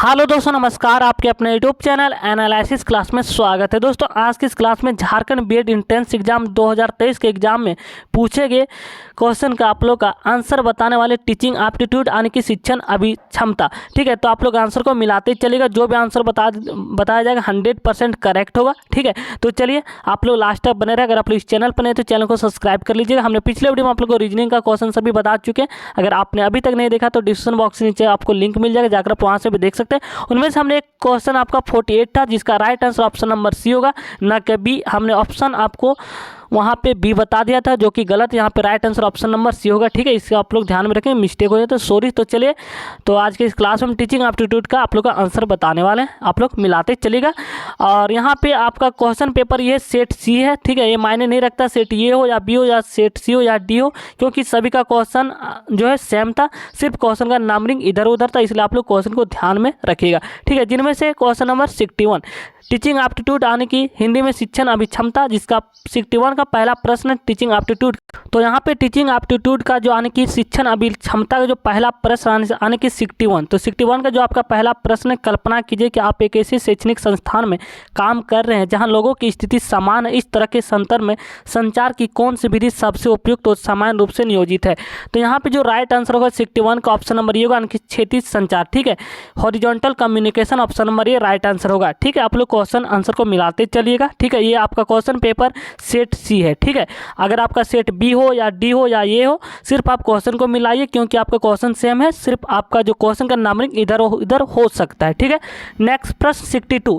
Hello दोस्तों, नमस्कार। आपके अपने यूट्यूब चैनल एनालिसिस क्लास में स्वागत है। दोस्तों, आज की इस क्लास में झारखंड बीएड इंट्रेंस एग्जाम 2023 के एग्जाम में पूछे गए क्वेश्चन का आप लोग का आंसर बताने वाले टीचिंग एप्टीट्यूड यानी कि शिक्षण अभिक्षमता। ठीक है, तो आप लोग आंसर को मिलाते चलिएगा। जो भी आंसर बताया जाएगा 100% करेक्ट होगा। ठीक है, तो चलिए आप लोग लास्ट तक बने रहे। अगर आप लोग इस चैनल पर नहीं तो चैनल को सब्सक्राइब कर लीजिएगा। हमने पिछले वीडियो में आप लोग को रीजनिंग का क्वेश्चन सभी बता चुके हैं। अगर आपने अभी तक नहीं देखा तो डिस्क्रिप्शन बॉक्स के नीचे आपको लिंक मिल जाएगा, जाकर आप वहाँ से भी देख सकते हैं। उनमें से हमने एक क्वेश्चन आपका 48 था, जिसका right answer option number C होगा, ना कि बी। हमने ऑप्शन आपको वहाँ पे बी बता दिया था, जो कि गलत। यहाँ पे right answer option number C होगा। ठीक है, इससे आप लोग ध्यान में रखें, मिस्टेक हो जाए तो सॉरी। तो चलिए, तो आज के इस क्लास में टीचिंग एप्टीट्यूड का आप लोग का आंसर बताने वाले हैं। आप लोग मिलाते चलिएगा। और यहाँ पे आपका क्वेश्चन पेपर ये सेट सी है। ठीक है, ये मायने नहीं रखता सेट ए हो या बी हो या सेट सी हो या डी हो, क्योंकि सभी का क्वेश्चन जो है सेम था। सिर्फ क्वेश्चन का नंबरिंग इधर उधर था, इसलिए आप लोग क्वेश्चन को ध्यान में रखिएगा। ठीक है, जिनमें से क्वेश्चन नंबर 61 टीचिंग एप्टीट्यूड यानी कि हिंदी में शिक्षण अभिक्षमता, जिसका 61 का पहला प्रश्न टीचिंग एप्टीट्यूड। तो यहाँ पे टीचिंग एप्टीट्यूड का जो यानी कि शिक्षण अभिक्षमता का जो पहला प्रश्न यानी कि 61, तो 61 का जो आपका पहला प्रश्न है, कल्पना कीजिए कि आप एक ऐसे शैक्षणिक संस्थान में काम कर रहे हैं जहाँ लोगों की स्थिति समान है। इस तरह के संदर्भ में संचार की कौन सी विधि सबसे उपयुक्त और समान रूप से नियोजित है। तो यहाँ पे जो राइट आंसर होगा 61 का ऑप्शन नंबर ये होगा, यानी कि क्षैतिज संचार। ठीक है, हॉरिजॉन्टल कम्युनिकेशन ऑप्शन नंबर ये राइट आंसर होगा। ठीक है, आप लोग क्वेश्चन आंसर को मिलाते चलिएगा। ठीक है, ये आपका क्वेश्चन पेपर सेट सी है। ठीक है, अगर आपका सेट बी हो या डी हो या ये हो, सिर्फ आप क्वेश्चन को मिलाइए, क्योंकि आपका क्वेश्चन सेम है। सिर्फ आपका जो क्वेश्चन का नंबरिंग इधर हो सकता है। ठीक है, नेक्स्ट प्रश्न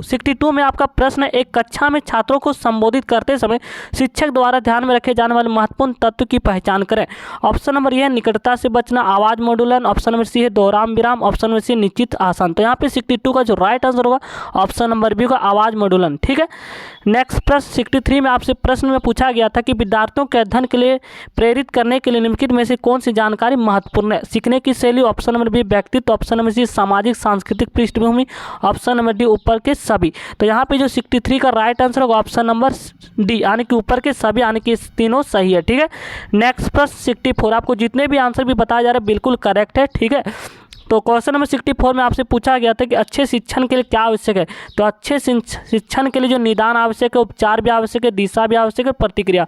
62 में आपका प्रश्न है, एक कक्षा में छात्रों को संबोधित करते समय शिक्षक द्वारा ध्यान में रखे जाने वाले महत्वपूर्ण तत्व की पहचान करें। ऑप्शन नंबर ये है निकटता से बचना, आवाज मॉड्यूलन। ऑप्शन नंबर सी है दोहराम विराम। ऑप्शन नंबर सी निश्चित आसन। तो यहाँ पे 62 का जो राइट आंसर होगा ऑप्शन नंबर बी होगा, आवाज मॉड्यूलन। ठीक है, नेक्स्ट प्रश्न 63 में आपसे प्रश्न में पूछा गया था कि विद्यार्थियों के अध्ययन के लिए प्रेरित करने के लिए निम्नलिखित में से कौन सी जानकारी महत्वपूर्ण है। सीखने की शैली। ऑप्शन नंबर बी व्यक्तित्व। ऑप्शन नंबर सी सामाजिक सांस्कृतिक पृष्ठभूमि। ऑप्शन नंबर डी ऊपर के सभी। तो यहाँ पे जो 63 का राइट आंसर होगा ऑप्शन नंबर डी, यानी कि ऊपर के सभी, यानी कि तीनों सही है। ठीक है, नेक्स्ट प्रश्न 64, आपको जितने भी आंसर भी बताया जा रहा है बिल्कुल करेक्ट है। ठीक है, तो क्वेश्चन नंबर 64 में आपसे पूछा गया था कि अच्छे शिक्षण के लिए क्या आवश्यक है। तो अच्छे शिक्षण के लिए जो निदान आवश्यक है, उपचार भी आवश्यक है, दिशा भी आवश्यक है, प्रतिक्रिया।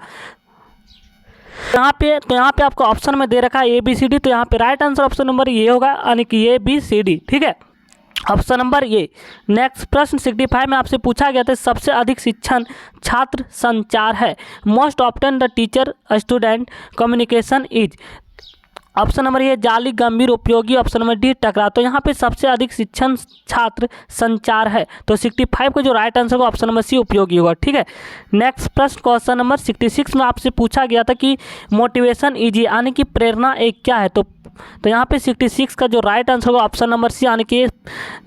यहाँ पे आपको ऑप्शन में दे रखा है ए बी सी डी। तो यहाँ पे राइट आंसर ऑप्शन नंबर ये होगा, यानी कि ए बी सी डी। ठीक है, ऑप्शन नंबर ये। नेक्स्ट प्रश्न 65 में आपसे पूछा गया था सबसे अधिक शिक्षण छात्र संचार है। Most often the teacher student communication is. Option number ये जाली, गंभीर, उपयोगी। ऑप्शन नंबर डी टकराव। तो यहाँ पे सबसे अधिक शिक्षण छात्र संचार है। तो 65 का जो राइट आंसर होगा ऑप्शन नंबर सी उपयोगी होगा। ठीक है, नेक्स्ट प्रश्न क्वेश्चन नंबर 66 में आपसे पूछा गया था कि मोटिवेशन इज यानी कि प्रेरणा एक क्या है। तो यहाँ पे 66 का जो राइट आंसर होगा ऑप्शन नंबर सी, यानी कि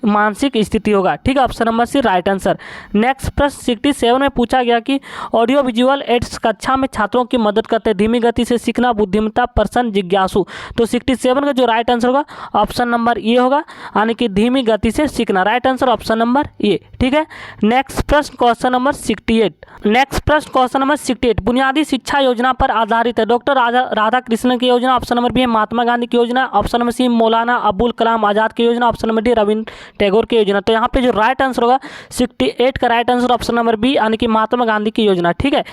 मानसिक स्थिति होगा। ठीक है, option number C right answer. Next प्रश्न 67 में पूछा गया कि ऑडियो विजुअल एड्स कक्षा में छात्रों की मदद करते हैं। धीमी गति से सीखना, बुद्धिमत्ता, प्रश्न, जिज्ञासु। तो 67 का जो राइट आंसर होगा ऑप्शन नंबर ये होगा, यानी कि धीमी गति से सीखना। राइट आंसर ऑप्शन नंबर ये। ठीक है, नेक्स्ट प्रश्न क्वेश्चन नंबर 68 बुनियादी शिक्षा योजना पर आधारित है। डॉक्टर राधाकृष्णन की योजना। ऑप्शन नंबर बी है महात्मा गांधी की योजना। ऑप्शन नंबर सी मौलाना अबुल कलाम आजाद की योजना। Option number D Ravindra Tagore की योजना। तो यहाँ पे जो राइट आंसर होगा 68 का right answer option number B, यानी कि महात्मा गांधी की योजना। ठीक है,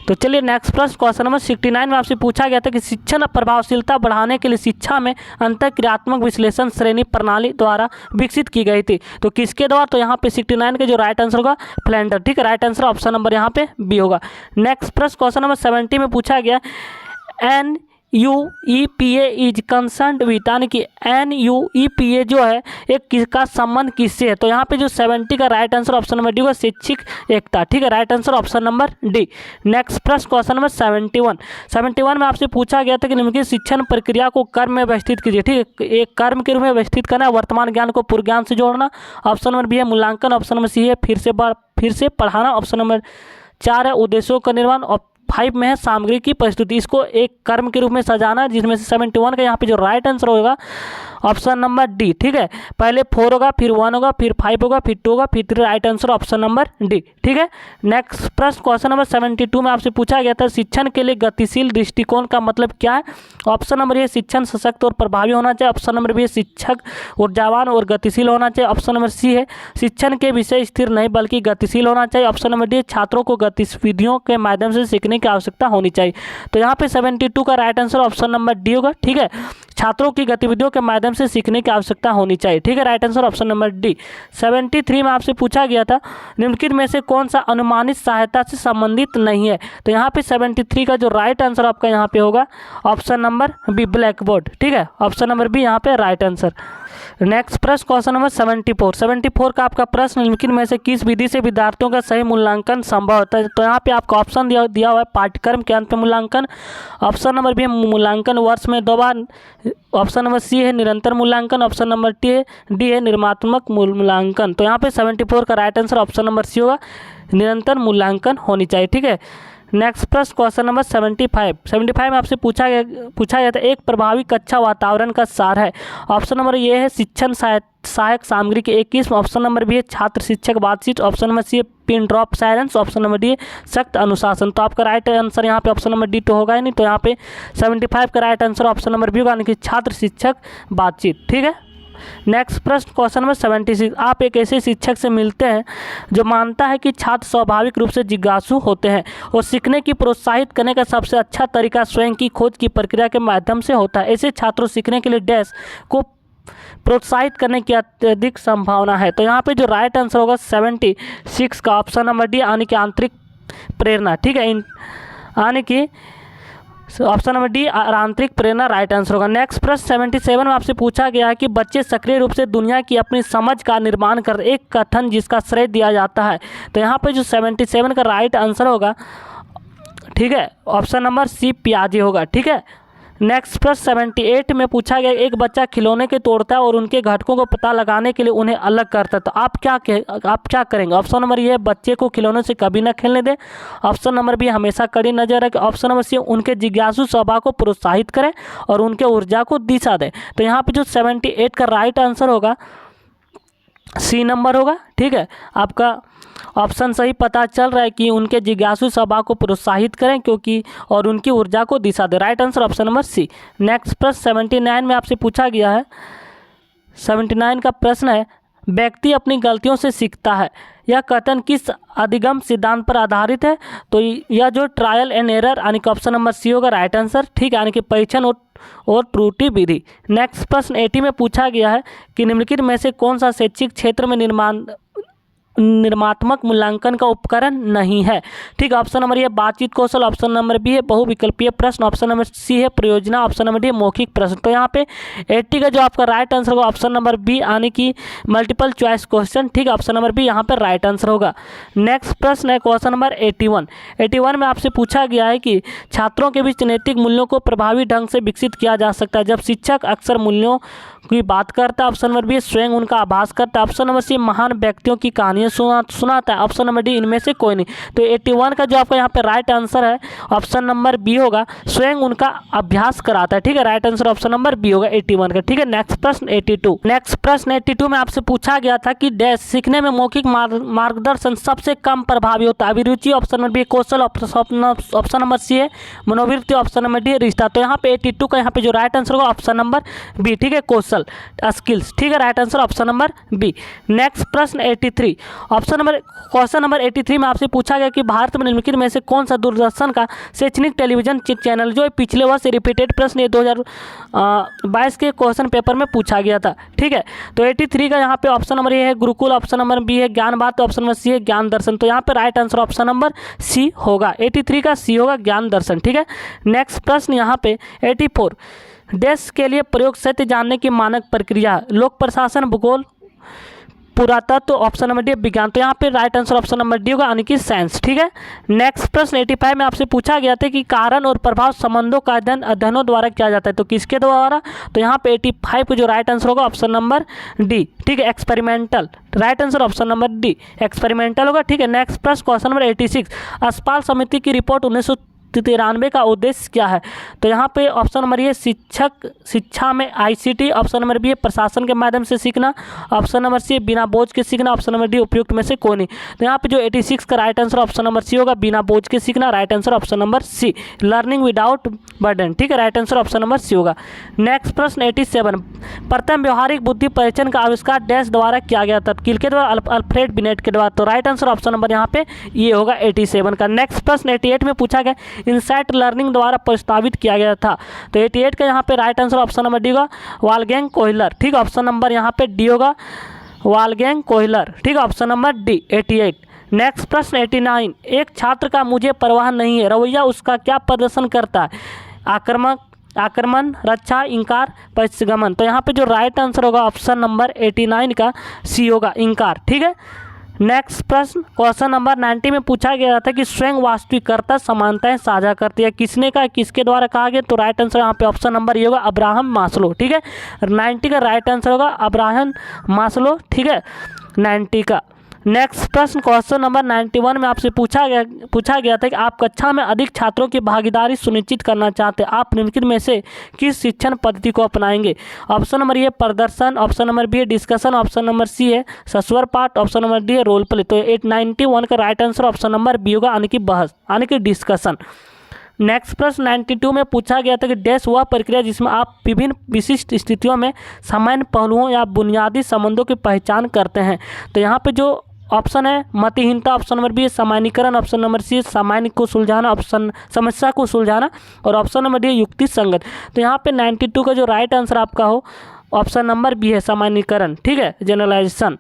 तो चलिए नेक्स्ट प्रश्न क्वेश्चन नंबर 69 में आपसे पूछा गया था कि शिक्षण प्रभावशीलता बढ़ाने के लिए शिक्षा में अंतःक्रियात्मक विश्लेषण श्रेणी प्रणाली द्वारा विकसित की गई थी। तो किसके द्वारा। तो यहाँ पे 69 का जो राइट आंसर होगा फ्लेंडर। ठीक है, राइट आंसर ऑप्शन नंबर यहाँ पे बी होगा। नेक्स्ट प्रश्न क्वेश्चन नंबर 70 में पूछा गया NUEPA इज कंसर्न्ड विथ, यानी कि NUEPA जो है एक किसका संबंध किससे है। तो यहाँ पे जो 70 का right answer option number D होगा, शैक्षिक एकता। ठीक है, right answer option number D. Next प्रश्न क्वेश्चन नंबर 71 में आपसे पूछा गया था कि निम्नलिखित शिक्षण प्रक्रिया को कर्म में व्यवस्थित कीजिए। ठीक है, एक कर्म के रूप में व्यवस्थित करना, वर्तमान ज्ञान को पूर्व ज्ञान से जोड़ना। ऑप्शन नंबर बी है मूल्यांकन। ऑप्शन नंबर सी है फिर से पढ़ाना। ऑप्शन नंबर 4 है उद्देश्यों का निर्माण। 75 में है सामग्री की प्रस्तुति। इसको एक कर्म के रूप में सजाना है, जिसमें से 71 का यहाँ पे जो राइट आंसर होगा ऑप्शन नंबर डी। ठीक है, पहले 4 होगा, फिर 1 होगा, फिर 5 होगा, फिर 2 होगा, फिर 3। Right answer option number D. ठीक है, नेक्स्ट प्रश्न क्वेश्चन नंबर 72 में आपसे पूछा गया था शिक्षण के लिए गतिशील दृष्टिकोण का मतलब क्या है। ऑप्शन नंबर ए शिक्षण सशक्त और प्रभावी होना चाहिए। ऑप्शन नंबर बी शिक्षक ऊर्जावान और गतिशील होना चाहिए। ऑप्शन नंबर सी है शिक्षण के विषय स्थिर नहीं बल्कि गतिशील होना चाहिए। ऑप्शन नंबर डी छात्रों को गतिविधियों के माध्यम से सीखने की आवश्यकता होनी चाहिए। तो यहाँ पे 72 का right answer option number D होगा। ठीक है, छात्रों की गतिविधियों के माध्यम से सीखने की आवश्यकता होनी चाहिए। ठीक है, right answer option number D. 73 में आपसे पूछा गया था निम्नलिखित में से कौन सा अनुमानित सहायता से संबंधित नहीं है। तो यहाँ पे 73 का जो राइट आंसर आपका यहाँ पे होगा option number B black board. ठीक है, ऑप्शन नंबर बी यहाँ पे राइट आंसर। नेक्स्ट प्रश्न क्वेश्चन नंबर 74 का आपका प्रश्न निम्नलिखित में से किस विधि से विद्यार्थियों का सही मूल्यांकन संभव होता है। तो यहाँ पे आपका ऑप्शन दिया हुआ है पाठ्यक्रम के अंत में मूल्यांकन। ऑप्शन नंबर बी है मूल्यांकन वर्ष में 2 बार। ऑप्शन नंबर सी है निरंतर मूल्यांकन। ऑप्शन नंबर डी है निर्मात्मक मूल्यांकन। तो यहाँ पे 74 का right answer option number C होगा, निरंतर मूल्यांकन होनी चाहिए। ठीक है, नेक्स्ट प्रश्न क्वेश्चन नंबर 75 में आपसे पूछा गया था एक प्रभावी कक्षा वातावरण का सार है। ऑप्शन नंबर ये है शिक्षण सहायक सामग्री के 21। ऑप्शन नंबर बी है छात्र शिक्षक बातचीत। ऑप्शन नंबर सी है pin drop silence. Option number D है सख्त अनुशासन। तो आपका राइट आंसर यहाँ पे ऑप्शन नंबर डी तो होगा ही नहीं। तो यहाँ पे 75 का right answer option number B होगा, यानी कि छात्र शिक्षक बातचीत। ठीक है, नेक्स्ट प्रश्न क्वेश्चन नंबर 76 आप एक ऐसे शिक्षक से मिलते हैं जो मानता है कि छात्र स्वाभाविक रूप से जिज्ञासु होते हैं और सीखने की प्रोत्साहित करने का सबसे अच्छा तरीका स्वयं की खोज की प्रक्रिया के माध्यम से होता है। ऐसे छात्रों सीखने के लिए डैश को प्रोत्साहित करने की अत्यधिक संभावना है। तो यहाँ पे जो राइट आंसर होगा 76 का ऑप्शन नंबर डी, यानी कि आंतरिक प्रेरणा। ठीक है, यानी कि ऑप्शन नंबर डी आंतरिक प्रेरणा राइट आंसर होगा। नेक्स्ट प्रश्न 77 में आपसे पूछा गया है कि बच्चे सक्रिय रूप से दुनिया की अपनी समझ का निर्माण कर एक कथन जिसका श्रेय दिया जाता है। तो यहाँ पे जो 77 का राइट आंसर होगा, ठीक है, ऑप्शन नंबर सी पियाजे होगा। ठीक है, नेक्स्ट प्रश्न 78 में पूछा गया एक बच्चा खिलौने के तोड़ता है और उनके घटकों को पता लगाने के लिए उन्हें अलग करता है। तो आप क्या करेंगे। ऑप्शन नंबर ये बच्चे को खिलौने से कभी ना खेलने दें। ऑप्शन नंबर बी हमेशा कड़ी नजर रखें। ऑप्शन नंबर सी उनके जिज्ञासु स्वभाव को प्रोत्साहित करें और उनके ऊर्जा को दिशा दें। तो यहाँ पे जो 78 का राइट आंसर होगा सी नंबर होगा। ठीक है, आपका ऑप्शन सही पता चल रहा है कि उनके जिज्ञासु स्वभाव को प्रोत्साहित करें क्योंकि और उनकी ऊर्जा को दिशा दे। Right answer option number C. Next प्रश्न 79 में आपसे पूछा गया है 79 का प्रश्न है व्यक्ति अपनी गलतियों से सीखता है, यह कथन किस अधिगम सिद्धांत पर आधारित है। तो यह जो ट्रायल एंड एरर यानी कि ऑप्शन नंबर सी होगा राइट आंसर। ठीक है, यानी कि परीक्षण और त्रुटि विधि। नेक्स्ट प्रश्न 80 में पूछा गया है कि निम्नलिखित में से कौन सा शैक्षिक क्षेत्र में निर्मात्मक मूल्यांकन का उपकरण नहीं है। ठीक है, ऑप्शन नंबर ये बातचीत कौशल। ऑप्शन नंबर बी है बहुविकल्पीय प्रश्न। ऑप्शन नंबर सी है परियोजना। ऑप्शन नंबर डी मौखिक प्रश्न। तो यहाँ पे 80 का जो आपका राइट आंसर होगा ऑप्शन नंबर बी, यानी कि मल्टीपल चॉइस क्वेश्चन। ठीक है, ऑप्शन नंबर बी यहाँ पे राइट आंसर होगा। नेक्स्ट प्रश्न है क्वेश्चन नंबर 81 में आपसे पूछा गया है कि छात्रों के बीच नैतिक मूल्यों को प्रभावी ढंग से विकसित किया जा सकता है जब शिक्षक अक्सर मूल्यों की बात करता है। ऑप्शन नंबर बी स्वयं उनका आभास करता है। ऑप्शन नंबर सी महान व्यक्तियों की कहानियां सुनाता है। ऑप्शन नंबर डी इनमें से कोई नहीं। तो 81 का जो आपका यहाँ पे राइट आंसर है ऑप्शन नंबर बी होगा, स्वयं उनका अभ्यास कराता है। ठीक है, right answer option number B होगा 81 का। ठीक है, नेक्स्ट प्रश्न 82 में आपसे पूछा गया था कि डैश सीखने में मौखिक मार्गदर्शन सबसे कम प्रभावी होता है। अभिरुचि ऑप्शन नंबर बी कौशल। ऑप्शन नंबर सी है मनोवृत्ति। ऑप्शन नंबर डी रिश्ता। तो यहाँ पे 82 का यहाँ पे जो राइट आंसर होगा ऑप्शन नंबर बी। ठीक है, कौशल स्किल्स। ठीक है, right answer option number B. Next प्रश्न 83 क्वेश्चन नंबर 83 में आपसे पूछा गया कि भारत में निम्नलिखित में से कौन सा दूरदर्शन का शैक्षणिक टेलीविजन चैनल जो पिछले वर्ष रिपीटेड प्रश्न ये 2022 के क्वेश्चन पेपर में पूछा गया था। ठीक है, तो 83 का यहाँ पे ऑप्शन नंबर ये है गुरुकुल। ऑप्शन नंबर बी है ज्ञान बात। ऑप्शन नंबर सी है ज्ञान दर्शन। तो यहाँ पे right answer option number C होगा। 83 का सी होगा ज्ञान दर्शन। ठीक है, नेक्स्ट प्रश्न यहाँ पे 84 देश के लिए प्रयोग सत्य जानने की मानक प्रक्रिया लोक प्रशासन भूगोल पुरातत्व। ऑप्शन नंबर डी विज्ञान। तो यहाँ पे right answer option number D होगा, यानी कि साइंस। ठीक है, नेक्स्ट प्रश्न 85 में आपसे पूछा गया था कि कारण और प्रभाव संबंधों का अध्ययनों द्वारा किया जाता है। तो किसके द्वारा। तो यहाँ पे 85 को जो राइट आंसर होगा ऑप्शन नंबर डी। ठीक है, experimental. Right answer option number D experimental होगा। ठीक है, नेक्स्ट प्रश्न क्वेश्चन नंबर 86 अस्पाल समिति की रिपोर्ट 1993 का उद्देश्य क्या है? तो यहाँ पे ऑप्शन नंबर ए शिक्षा में ICT, ऑप्शन नंबर बी प्रशासन के माध्यम से सीखना, ऑप्शन नंबर सी बिना बोझ के सीखना, ऑप्शन नंबर डी उपयुक्त में से कोई नहीं। तो यहाँ पे जो 86 का right answer option number C होगा, बिना बोझ के सीखना। Right answer option number C, learning without burden. ठीक है, right answer option number C होगा। नेक्स्ट प्रश्न 87, प्रथम व्यवहारिक बुद्धि परीक्षण का आविष्कार डैश द्वारा किया गया था? किल के द्वारा, अल्फ्रेड बिनेट के द्वारा। तो राइट आंसर ऑप्शन नंबर यहाँ पे ये होगा 87 का। नेक्स्ट प्रश्न 88 में पूछा गया इनसाइट लर्निंग द्वारा प्रस्तावित किया गया था। तो 88 का यहाँ पे right answer option number D होगा, वॉल्फगैंग कोहलर। ठीक है, ऑप्शन नंबर यहाँ पे डी होगा, वॉल्फगैंग कोहलर। ठीक है, ऑप्शन नंबर डी 88। नेक्स्ट प्रश्न 89, एक छात्र का मुझे परवाह नहीं है रवैया उसका क्या प्रदर्शन करता है? आक्रमण, रक्षा, इंकार, प्रतिगमन। तो यहाँ पे जो राइट आंसर होगा ऑप्शन नंबर 89 का सी होगा, इंकार। ठीक है। नेक्स्ट प्रश्न क्वेश्चन नंबर 90 में पूछा गया था कि स्वयं वास्तविकता समानताएं साझा करती है, किसने कहा, किसके द्वारा कहा गया? तो राइट आंसर यहाँ पे ऑप्शन नंबर ये होगा, अब्राहम मास्लो। ठीक है, 90 का राइट आंसर होगा अब्राहम मास्लो। ठीक है, 90 का। नेक्स्ट प्रश्न क्वेश्चन नंबर 91 में आपसे पूछा गया था कि आप कक्षा में अधिक छात्रों की भागीदारी सुनिश्चित करना चाहते हैं, आप निम्नलिखित में से किस शिक्षण पद्धति को अपनाएंगे? ऑप्शन नंबर ए प्रदर्शन, ऑप्शन नंबर बी है डिस्कशन, ऑप्शन नंबर सी है सस्वर पाठ, ऑप्शन नंबर डी है रोल प्ले। तो 91 का right answer option number B होगा, यानी कि बहस, यानी कि डिस्कशन। नेक्स्ट प्रश्न 92 में पूछा गया था कि डैश वह प्रक्रिया जिसमें आप विभिन्न विशिष्ट स्थितियों में सामान्य पहलुओं या बुनियादी संबंधों की पहचान करते हैं? तो यहाँ पे जो ऑप्शन है मतिहीनता, ऑप्शन नंबर बी है सामान्यीकरण, ऑप्शन नंबर सी है सामान्य को सुलझाना, ऑप्शन समस्या को सुलझाना, और ऑप्शन नंबर डी युक्ति संगत। तो यहाँ पे 92 का जो राइट आंसर आपका हो ऑप्शन नंबर बी है सामान्यीकरण। ठीक है, generalisation,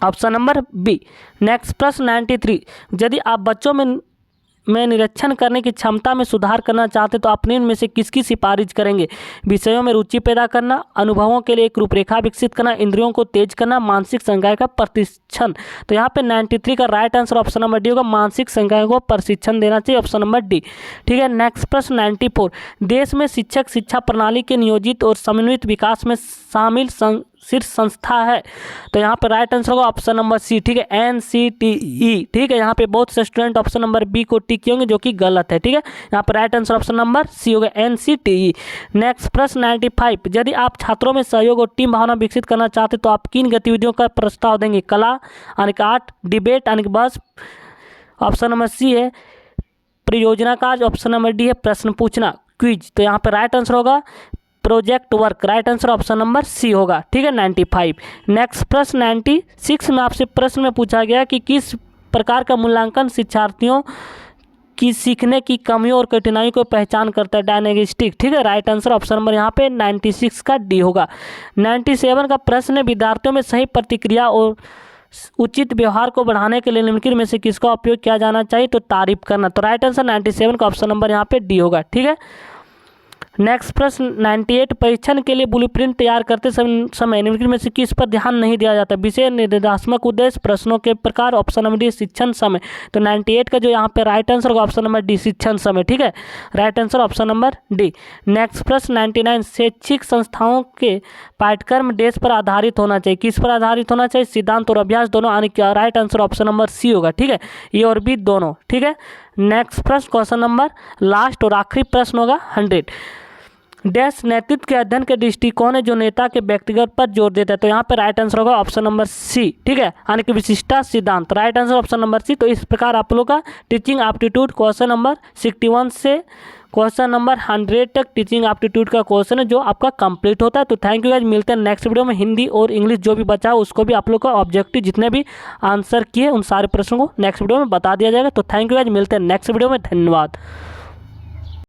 option number B. Next प्रश्न 93, यदि आप बच्चों में निरीक्षण करने की क्षमता में सुधार करना चाहते तो आप निम्न में से किसकी सिफारिश करेंगे? विषयों में रुचि पैदा करना, अनुभवों के लिए एक रूपरेखा विकसित करना, इंद्रियों को तेज करना, मानसिक संकाय का प्रशिक्षण। तो यहाँ पे 93 का right answer option number D होगा, मानसिक संकाय को प्रशिक्षण देना चाहिए, ऑप्शन नंबर डी। ठीक है। नेक्स्ट प्रश्न 94, देश में शिक्षक शिक्षा प्रणाली के नियोजित और समन्वित विकास में शामिल शीर्ष संस्था है? तो यहाँ पर राइट आंसर होगा ऑप्शन नंबर सी। ठीक है, NCTE। ठीक है, यहाँ पे बहुत से स्टूडेंट ऑप्शन नंबर बी को टिक होंगे, जो कि गलत है। ठीक है, यहाँ पर right answer option number C होगा, NCTE। नेक्स्ट प्रश्न 95, यदि आप छात्रों में सहयोग और टीम भावना विकसित करना चाहते तो आप किन गतिविधियों का प्रस्ताव देंगे? कला, यानी आर्ट, डिबेट, यानी बस, ऑप्शन नंबर सी है परियोजना कार्य, ऑप्शन नंबर डी है प्रश्न पूछना, क्विज। तो यहाँ पर राइट आंसर होगा project work. Right answer option number C होगा। ठीक है, 95। नेक्स्ट प्रश्न 96 में आपसे प्रश्न में पूछा गया कि किस प्रकार का मूल्यांकन शिक्षार्थियों की सीखने की कमियों और कठिनाइयों को पहचान करता है? डायग्नोस्टिक। ठीक है, राइट आंसर ऑप्शन नंबर यहाँ पे 96 का डी होगा। 97 का प्रश्न है विद्यार्थियों में सही प्रतिक्रिया और उचित व्यवहार को बढ़ाने के लिए निम्नलिखित में से किसका उपयोग किया जाना चाहिए? तो तारीफ करना। तो राइट आंसर 97 का ऑप्शन नंबर यहाँ पे डी होगा। ठीक है। नेक्स्ट प्रश्न 98, परीक्षण के लिए ब्लूप्रिंट तैयार करते समय निम्नलिखित में से किस पर ध्यान नहीं दिया जाता? विषय, निर्देशात्मक उद्देश्य, प्रश्नों के प्रकार, ऑप्शन नंबर डी शिक्षण समय। तो 98 का जो यहाँ पे राइट आंसर होगा ऑप्शन नंबर डी शिक्षण समय। ठीक है, right answer option number D. Next प्रश्न 99, शैक्षिक संस्थाओं के पाठ्यक्रम देश पर आधारित होना चाहिए, किस पर आधारित होना चाहिए? सिद्धांत और अभ्यास दोनों, यानी कि right answer option number C होगा। ठीक है, ए और बी दोनों। ठीक है। नेक्स्ट प्रश्न क्वेश्चन नंबर लास्ट और आखिरी प्रश्न होगा 100, डैश नेतृत्व के अध्ययन के दृष्टिकोण है जो नेता के व्यक्तिगत पर जोर देता है? तो यहाँ पे राइट आंसर होगा ऑप्शन नंबर सी। ठीक है, यानी कि विशिष्टता सिद्धांत। Right answer option number C. तो इस प्रकार आप लोग का टीचिंग एप्टीट्यूड क्वेश्चन नंबर 61 से क्वेश्चन नंबर 100 तक टीचिंग एप्टीट्यूड का क्वेश्चन है जो आपका कंप्लीट होता है। तो थैंक यू गाइस, मिलते हैं नेक्स्ट वीडियो में। हिंदी और इंग्लिश जो भी बचा है उसको भी आप लोग का ऑब्जेक्टिव जितने भी आंसर किए उन सारे प्रश्नों को नेक्स्ट वीडियो में बता दिया जाएगा। तो थैंक यू गाइस, मिलते हैं नेक्स्ट वीडियो में। धन्यवाद।